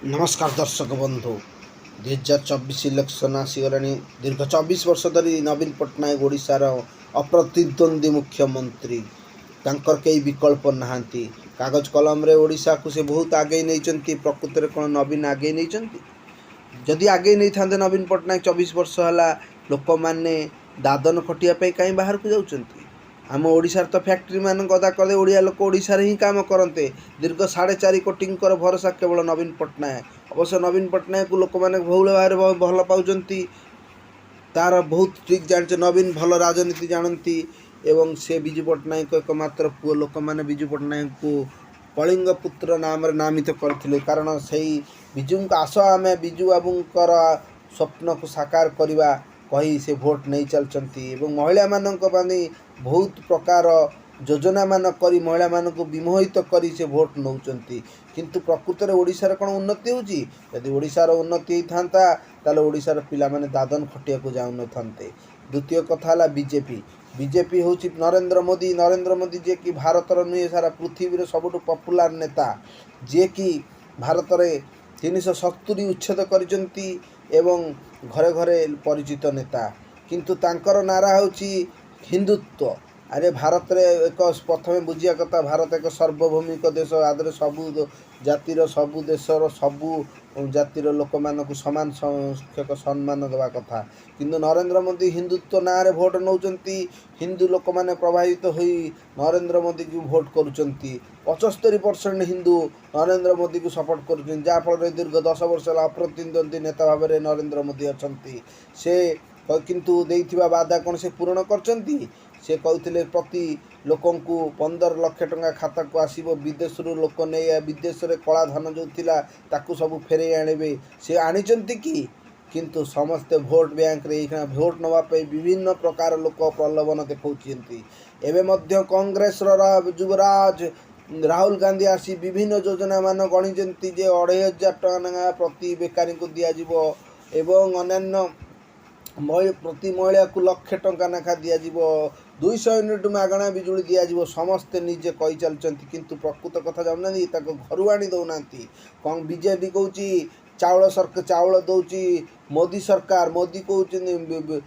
नमस्कार दर्शक बंधु 2024 इलेक्शन आसीगला दीर्घ 24 वर्ष धरी नवीन पट्टनायक ओडिशार अप्रतिद्वंदी मुख्यमंत्री तांकर कई विकल्प नहांती कागज कलम रे ओडिशा को से बहुत आगे नहीं प्रकृत में कौन नवीन आगे नहीं जदि आगे नहीं था नवीन पट्टनायक 24 वर्ष है लोक मैंने दादन खटिया कहीं बाहर को जाऊँच आम ओडिशार तो फैक्ट्री मान गदा कर ओडिया लोक ओडिशार ही काम करते दीर्घ 4.5 कोटी भरोसा केवल नवीन पट्टनायक अवश्य नवीन पट्टनायक को लोक मैंने बहुल भाव में भल पाँच तार बहुत ठीक जानते नवीन भल राजनीति जानती एवं से बिजु पट्टनायक एकमात्र पुओ लोक मैंने बिजु पट्टनायक को कलिंग पुत्र नाम नामित करथिले कारण से बिजु आस आम बिजु बाबूंकर स्वप्न को साकार करवा कही से भोट नहीं चलती एवं महिला मानक बहुत प्रकार योजना मान करी महिला मान को विमोहित करी से भोट नौचंती किंतु प्रकृत में ओडिशार कौन उन्नति होची यदि ओडिशार उन्नति था ताले ओडिशार पिला माने दादन खटिया को जाऊ न थांते। द्वितीय कथा है बीजेपी बीजेपी हूँ नरेंद्र मोदी जे कि भारतर नुहे सारा पृथ्वी सबुठ पपुलार नेता जे कि भारत में 370 उच्छेद करिसेंती एवं घरे घरे परिचित नेता किंतु तांकर नारा होची हिंदुत्व। अरे भारत रे एक प्रथम बुझिया कथा भारत एक सार्वभौमिक देश आदि सबू जातिर सबू देशर सबू जातिर लोक मानक समान संख्यक सम्मान देवा कथा किंतु नरेंद्र मोदी हिंदुत्व ना रे भोट नौचंती हिंदू लोक माने प्रभावित होई नरेंद्र मोदी को भोट करुचंती 75% हिंदू नरेंद्र मोदी को सपोर्ट करुचंती जहाँफल दीर्घ 10 वर्ष अप्रतिद्वंदी नेता भाव में नरेंद्र मोदी अच्छा से किंतु देइथिबा वादा कौन से पूरण करचंती से कहते प्रति लोकं को 15 लाख टंका खाता को आसब विदेश लोक नहीं विदेश में कला धन जो थिला ताकू सब फेरे आने से आनीचंती किंतु समस्ते भोट बैंक रे भोट नवाई विभिन्न प्रकार लोक प्रलोभन देखौछंती एवं मध्य कांग्रेस युवराज राहुल गांधी आसी विभिन्न योजना मान गणिचंती जे 2500 टंका प्रति बेकारी को दिज्व एवं अन्य प्रति महिला को 1 लाख टंका नाखा दिज्व 200 यूनिट मागणा बिजुली दिज्व समस्ते निजे कही चलती किंतु प्रकृत कथा जाऊना घर आनी दौना कौन बीजेपी कौच चाउल चाउल दौची मोदी सरकार मोदी कौन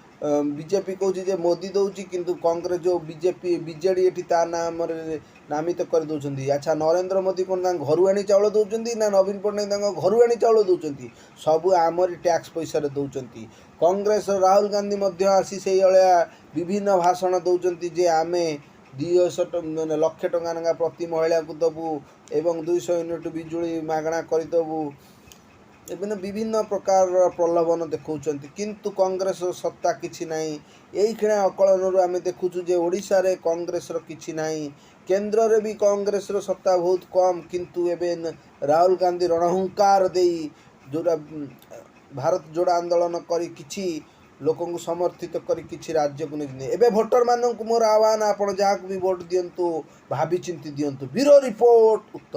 बीजेपी कौच मोदी दौची किंतु कांग्रेस जो बीजेपी बीजेडी एटी ता नाम नामित कर दौरान अच्छा नरेंद्र मोदी कौन घर आनी चाउल दौरान ना नवीन पट्टनायक घर आनी चाउल दौरान सबू आमरी टैक्स पैसा दौरान कांग्रेस राहुल गांधी आसी से विभिन्न भाषण दौरान जे आम 200 लाख टंका प्रति महिला को दबू एवं 200 यूनिट बिजुली मागणा करदेबू एवं विभिन्न प्रकार प्रलोभन देखौं किंतु कांग्रेस सत्ता किछि नाही यही खेणा अकलन आम देखुचु जे ओडिशा रे कांग्रेस किछि नाही केंद्र रे भी कांग्रेस सत्ता बहुत कम किंतु एवं राहुल गांधी रणहुंकार देई जोरा भारत जोड़ा आंदोलन करी किछि लोक को समर्थित करी किछि राज्य को नहीं एवं भोटर मानक मोर आह्वान आपण जहाँ भी भोट दिंतु भावी चिंती दिंतु ब्यूरो रिपोर्ट उत्तर।